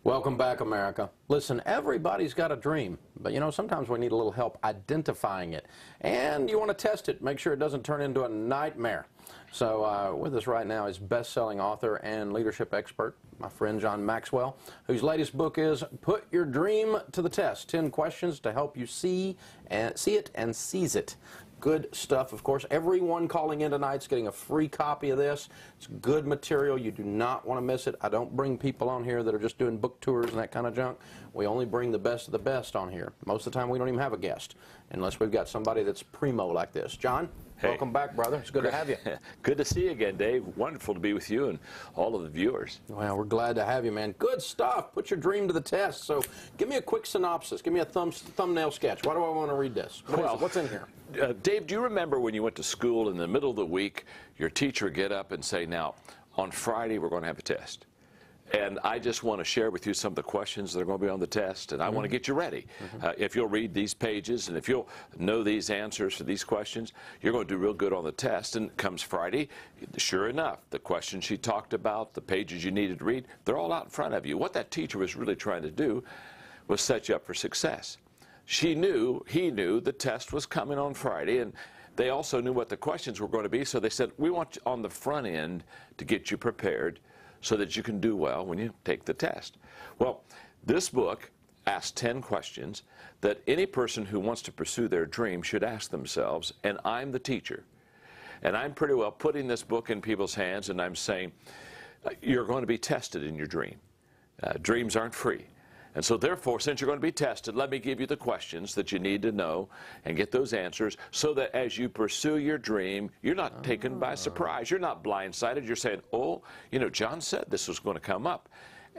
Welcome back, America. Listen, everybody's got a dream, but sometimes we need a little help identifying it. And you want to test it, make sure it doesn't turn into a nightmare. So with us right now is best-selling author and leadership expert, my friend John Maxwell, whose latest book is Put Your Dream to the Test, 10 questions to help you see it and seize it. Good stuff, of course. Everyone calling in tonight's getting a free copy of this. It's good material. You do not want to miss it. I don't bring people on here that are just doing book tours and that kind of junk. We only bring the best of the best on here. Most of the time, we don't even have a guest, unless we've got somebody that's primo like this. John, hey. Welcome back, brother. It's good to have you. Good to see you again, Dave. Wonderful to be with you and all of the viewers. Well, we're glad to have you, man. Good stuff. Put your dream to the test. So give me a quick synopsis. Give me a thumbnail sketch. Why do I want to read this? What's in here? Dave, do you remember when you went to school in the middle of the week, your teacher would get up and say, now, on Friday, we're going to have a test. And I just want to share with you some of the questions that are going to be on the test, and I want to get you ready. If you'll read these pages, and if you'll know these answers to these questions, you're going to do real good on the test. And comes Friday, sure enough, the questions she talked about, the pages you needed to read, they're all out in front of you. What that teacher was really trying to do was set you up for success. He knew the test was coming on Friday, and they also knew what the questions were going to be, so they said, we want you on the front end to get you prepared so that you can do well when you take the test. Well, this book asks 10 questions that any person who wants to pursue their dream should ask themselves, and I'm the teacher. And I'm pretty well putting this book in people's hands, and I'm saying, you're going to be tested in your dream. Dreams aren't free. And so therefore, since you're going to be tested, let me give you the questions that you need to know and get those answers so that as you pursue your dream, you're not taken by surprise. You're not blindsided. You're saying, oh, John said this was going to come up.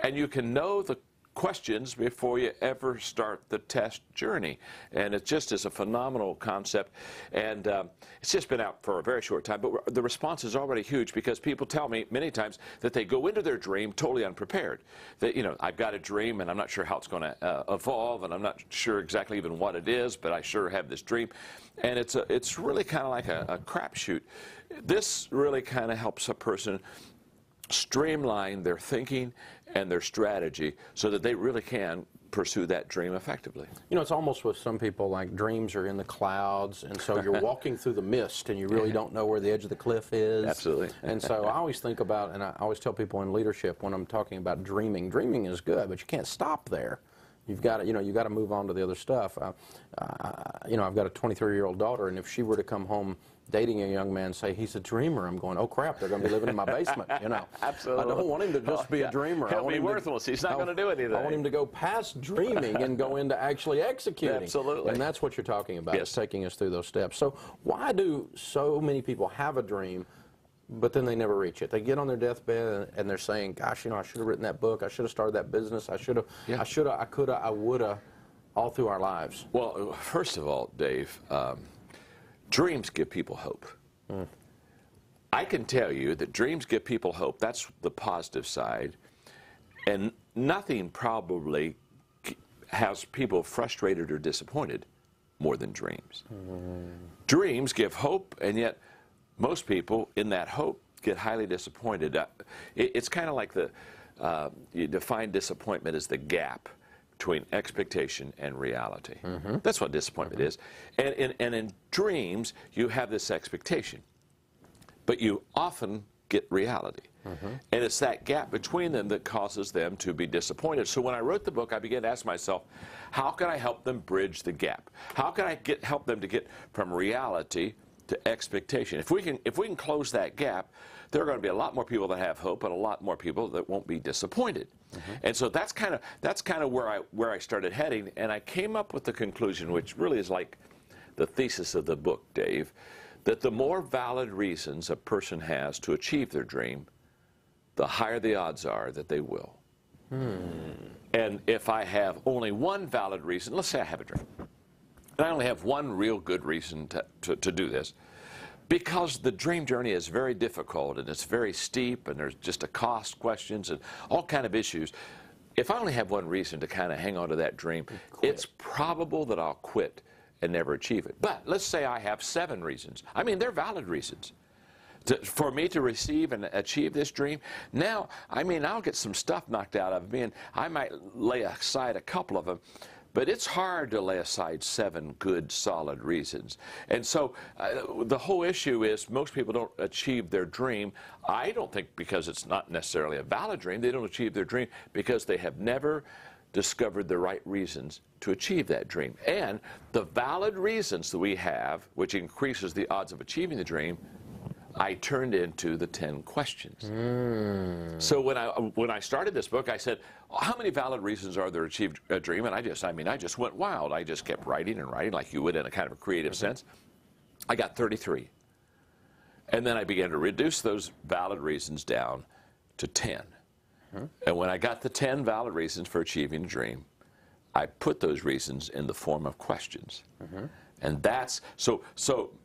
And you can know the questions before you ever start the test journey. And it just is a phenomenal concept. And it's just been out for a very short time, but the response is already huge because people tell me many times that they go into their dream totally unprepared. That, I've got a dream and I'm not sure how it's going to evolve, and I'm not sure exactly even what it is, but I sure have this dream. And it's really kind of like a crapshoot. This really kind of helps a person streamline their thinking and their strategy so that they really can pursue that dream effectively. It's almost with some people like dreams are in the clouds, and so you're walking through the mist and you really don't know where the edge of the cliff is. Absolutely. And so I always think about, and I always tell people in leadership when I'm talking about dreaming is good, but you can't stop there. You've got to, you got to move on to the other stuff. I've got a 23-year-old daughter, and if she were to come home dating a young man, say he's a dreamer, I'm going, oh crap, they're going to be living in my basement. Absolutely. I don't want him to just be a dreamer. He'll be worthless. He's not going to do anything. I want him to go past dreaming and go into actually executing. Absolutely. And that's what you're talking about. Yes. It's taking us through those steps. So why do so many people have a dream, but then they never reach it? They get on their deathbed and they're saying, gosh, I should have written that book. I should have started that business. I should have, I should have, I could have, I would have, all through our lives. Well, first of all, Dave, dreams give people hope. I can tell you that dreams give people hope. That's the positive side. And nothing probably has people frustrated or disappointed more than dreams. Dreams give hope, and yet most people in that hope get highly disappointed. It's kind of like you define disappointment as the gap between expectation and reality. That's what disappointment is. And in dreams, you have this expectation, but you often get reality. And it's that gap between them that causes them to be disappointed. So when I wrote the book, I began to ask myself, how can I help them bridge the gap? How can I help them to get from reality to expectation? If we can close that gap, there are going to be a lot more people that have hope and a lot more people that won't be disappointed. And so that's kind of where I started heading, and I came up with the conclusion, which really is like the thesis of the book, Dave, that the more valid reasons a person has to achieve their dream, the higher the odds are that they will. And if I have only one valid reason, let's say I have a dream, and I only have one real good reason to do this, because the dream journey is very difficult and it's very steep and there's just a cost questions and all kind of issues. If I only have one reason to kind of hang on to that dream, it's probable that I'll quit and never achieve it. But let's say I have 7 reasons. I mean, they're valid reasons For me to receive and achieve this dream, now, I mean, I'll get some stuff knocked out of me, and I might lay aside a couple of them, but it's hard to lay aside 7 good, solid reasons. And so the whole issue is most people don't achieve their dream. I don't think because it's not necessarily a valid dream. They don't achieve their dream because they have never discovered the right reasons to achieve that dream. And the valid reasons that we have, which increases the odds of achieving the dream, I turned into the 10 questions. So when I started this book, I said, how many valid reasons are there to achieve a dream? And I just went wild. I just kept writing and writing like you would in a kind of a creative sense. I got 33. And then I began to reduce those valid reasons down to 10. And when I got the 10 valid reasons for achieving a dream, I put those reasons in the form of questions. And that's, so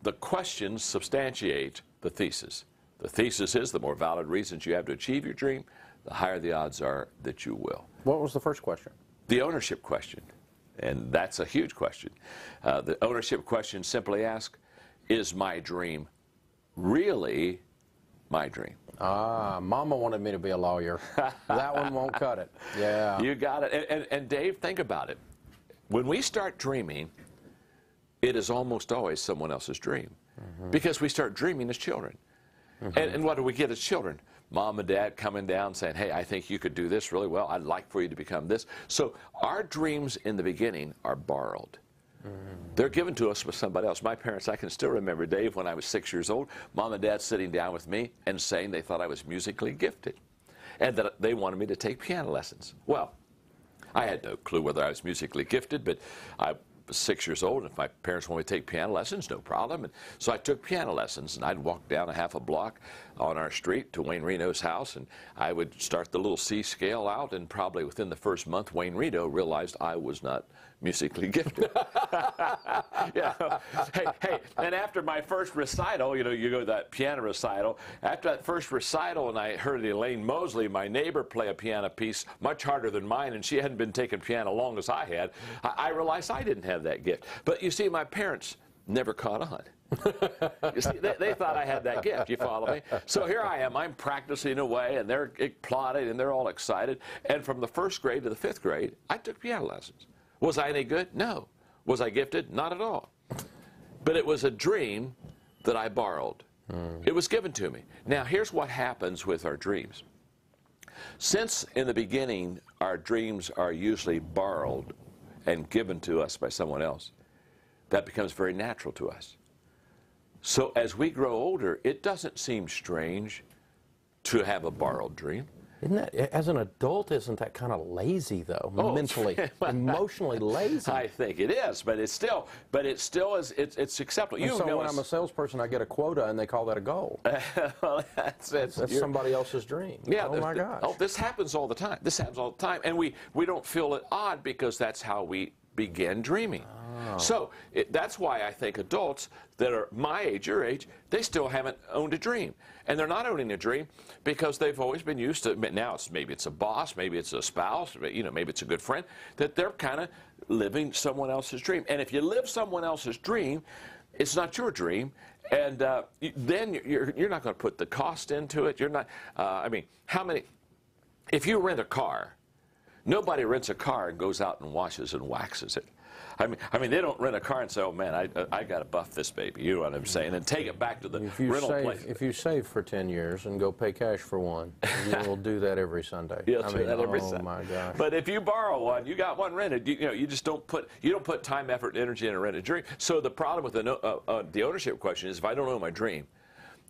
the questions substantiate the thesis. The thesis is the more valid reasons you have to achieve your dream, the higher the odds are that you will. What was the first question? The ownership question. And that's a huge question. The ownership question simply asks, is my dream really my dream? Mama wanted me to be a lawyer. That one won't cut it. Yeah. You got it. And Dave, think about it. When we start dreaming, it is almost always someone else's dream. Because we start dreaming as children. And what do we get as children? Mom and Dad coming down saying, hey, I think you could do this really well. I'd like for you to become this. So our dreams in the beginning are borrowed. They're given to us with somebody else. My parents, I can still remember, Dave, when I was 6 years old, Mom and Dad sitting down with me and saying they thought I was musically gifted and that they wanted me to take piano lessons. Well, I had no clue whether I was musically gifted, but I was 6 years old, and if my parents wanted me to take piano lessons, no problem. And so I took piano lessons, and I'd walk down a half a block on our street to Wayne Reno's house, and I would start the little C scale out, and probably within the first month, Wayne Reno realized I was not musically gifted. Hey, and after my first recital, you go to that piano recital, after that first recital, and I heard Elaine Mosley, my neighbor, play a piano piece much harder than mine, and she hadn't been taking piano long as I had, I realized I didn't have that gift. But you see, my parents never caught on. You see, they thought I had that gift, you follow me? So here I am, I'm practicing away, and they're applauding, and they're all excited. And from the 1st grade to the 5th grade, I took piano lessons. Was I any good? No. Was I gifted? Not at all. But it was a dream that I borrowed. It was given to me. Now, here's what happens with our dreams. Since in the beginning, our dreams are usually borrowed and given to us by someone else, that becomes very natural to us. So as we grow older, it doesn't seem strange to have a borrowed dream. Isn't that, as an adult, isn't that kind of lazy, though, mentally, emotionally lazy? I think it is, but it's still is, it's acceptable. And so when I'm a salesperson, I get a quota, and they call that a goal. Well, that's somebody else's dream. Yeah. Oh, my gosh. Oh, this happens all the time. This happens all the time, and we don't feel it odd because that's how we begin dreaming. So that's why I think adults that are my age, your age, they still haven't owned a dream. And they're not owning a dream because they've always been used to, now maybe it's a boss, maybe it's a spouse, maybe it's a good friend, that they're kind of living someone else's dream. And if you live someone else's dream, it's not your dream, and then you're not going to put the cost into it. You're not, if you rent a car, nobody rents a car and goes out and washes and waxes it. I mean, they don't rent a car and say, oh, man, I got to buff this baby, you know what I'm saying, and take it back to the rental place. If you save for 10 years and go pay cash for one, you will do that every Sunday. You'll do that every Sunday. Oh, my gosh. But if you borrow one, you got one rented, you just don't put time, effort, and energy in a rented dream. So the problem with the ownership question is if I don't own my dream,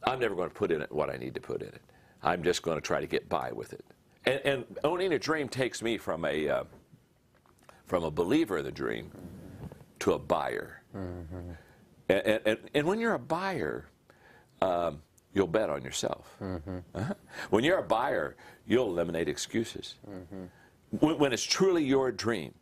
I'm never going to put in it what I need to put in it. I'm just going to try to get by with it. And owning a dream takes me from a believer in the dream to a buyer. And when you're a buyer, you'll bet on yourself. When you're a buyer, you'll eliminate excuses. When it's truly your dream,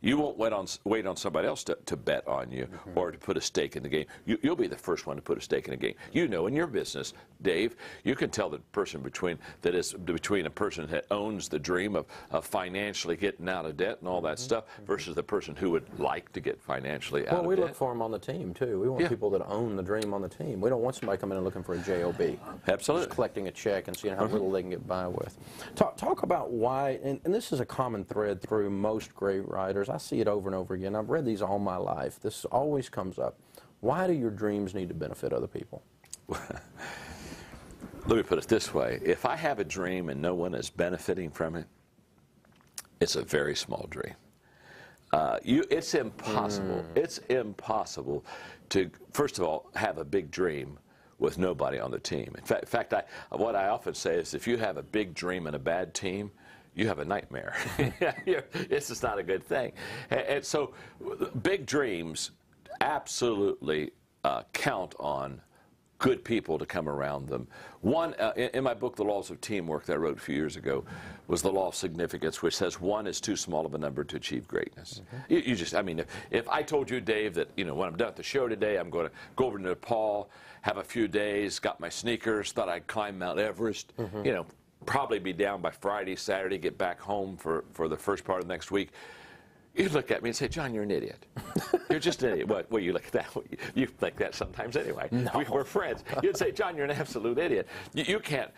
You won't wait on somebody else to bet on you or to put a stake in the game. You'll be the first one to put a stake in a game. You know, in your business, Dave, you can tell the person between a person that owns the dream of financially getting out of debt and all that stuff versus the person who would like to get financially out of debt. Well, we look for them on the team, too. We want people that own the dream on the team. We don't want somebody coming in looking for a job. Absolutely. Just collecting a check and seeing how little they can get by with. Talk about why, and this is a common thread through most great writers. I see it over and over again. I've read these all my life. This always comes up. Why do your dreams need to benefit other people? Let me put it this way. If I have a dream and no one is benefiting from it, it's a very small dream. It's impossible. It's impossible to, first of all, have a big dream with nobody on the team. In fact, what I often say is if you have a big dream and a bad team, you have a nightmare. It's just not a good thing. And so big dreams absolutely count on good people to come around them. One, in my book, The Laws of Teamwork, that I wrote a few years ago, was the law of significance, which says one is too small of a number to achieve greatness. I mean, if I told you, Dave, that, you know, when I'm done with the show today, I'm going to go over to Nepal, have a few days, got my sneakers, thought I'd climb Mount Everest, you know, probably be down by Friday, Saturday, get back home for the first part of next week. You'd look at me and say, John, you're an idiot. You're just an idiot. Well, you look at that. You think that sometimes anyway. No. We're friends. You'd say, John, you're an absolute idiot. You can't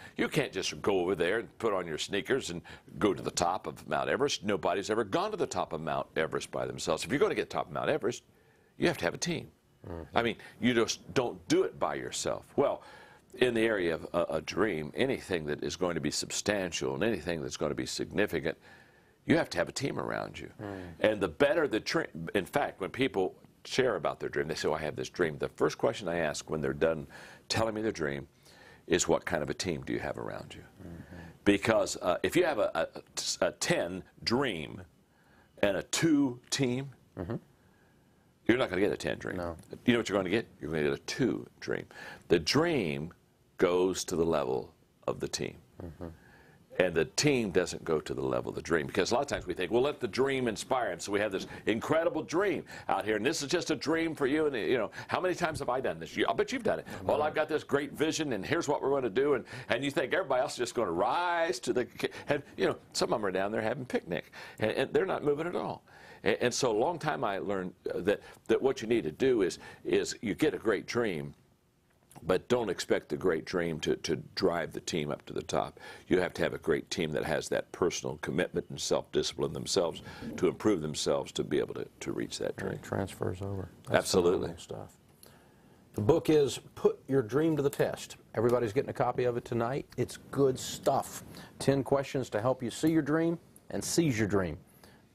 just go over there and put on your sneakers and go to the top of Mount Everest. Nobody's ever gone to the top of Mount Everest by themselves. If you're going to get to the top of Mount Everest, you have to have a team. I mean, you just don't do it by yourself. Well, in the area of a dream, anything that is going to be substantial and anything that's going to be significant, you have to have a team around you. And the better the dream, in fact, when people share about their dream, they say, oh, I have this dream. The first question I ask when they're done telling me their dream is, what kind of a team do you have around you? Because if you have a 10 dream and a 2 team, you're not going to get a 10 dream. No. You know what you're going to get? You're going to get a 2 dream. The dream goes to the level of the team. And the team doesn't go to the level of the dream. Because a lot of times we think, well, let the dream inspire. And so we have this incredible dream out here. And this is just a dream for you. And, you know, how many times have I done this? I bet you've done it. Well, I've got this great vision, and here's what we're going to do. And you think everybody else is just going to rise to the... And, you know, some of them are down there having picnic. And they're not moving at all. And so a long time I learned that what you need to do is you get a great dream, but don't expect the great dream to drive the team up to the top. You have to have a great team that has that personal commitment and self-discipline themselves to improve themselves to be able to reach that dream. It transfers over. That's Absolutely. Stuff. The book is Put Your Dream to the Test. Everybody's getting a copy of it tonight. It's good stuff. 10 questions to help you see your dream and seize your dream.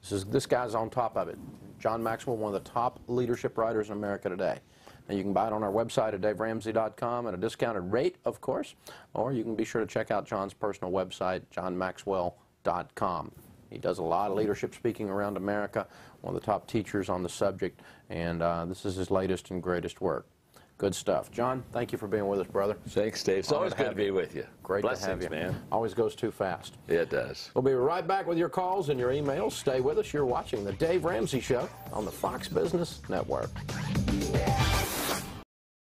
This guy's on top of it. John Maxwell, one of the top leadership writers in America today. And you can buy it on our website at daveramsey.com at a discounted rate, of course, or you can be sure to check out John's personal website, johnmaxwell.com. He does a lot of leadership speaking around America, one of the top teachers on the subject, and this is his latest and greatest work. Good stuff. John, thank you for being with us, brother. Thanks, Dave. It's always good to be with you. Great Blessings, to have you. Man. Always goes too fast. Yeah, it does. We'll be right back with your calls and your emails. Stay with us. You're watching The Dave Ramsey Show on the Fox Business Network.